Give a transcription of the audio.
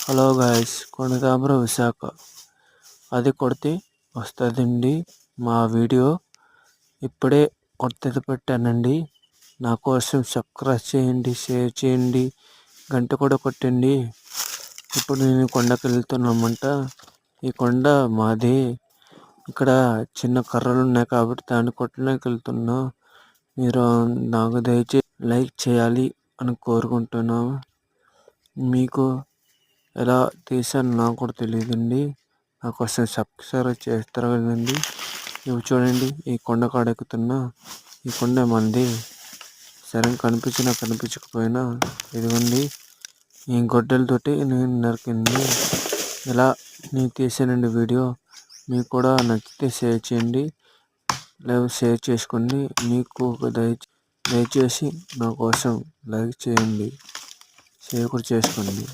Hello guys, కొణిదాపురం Visakha అది కొడితే వస్తుందండి మా వీడియో. ఇప్పుడే కొత్తది పెట్టానండి. నా కోసం సబ్స్క్రైబ్ చేయండి, షేర్ చేయండి, గంట కూడా కొట్టండి. ఇప్పుడు నేను కొండకి వెళ్తున్నామంట. ఈ కొండ మాది. ఇక్కడ చిన్న కర్రలు ఉన్నాయి కాబట్టి దాన్ని కొట్టడానికి వెళ్తున్నా. మీరు నాకు దయచేసి లైక్ చేయాలి అని కోరుకుంటున్నాను. మీకు ఎలా తీసాను నాకు కూడా తెలియదండి. నా కోసం సబ్స్క్రైబ్ చేస్తారు కదండి. ఇవి చూడండి, ఈ కొండ కాడ ఎక్కుతున్నా. ఈ కొండ మంది. సరిగ్గా కనిపించకపోయినా ఇదిగోండి, ఈ గొడ్డలతోటి నేను నరికింది. ఇలా నేను తీసానండి వీడియో. మీకు కూడా నచ్చితే షేర్ చేయండి, లేదా షేర్ చేసుకోండి. మీకు దయచేసి నా కోసం లైక్ చేయండి, షేర్ కూడా చేసుకోండి.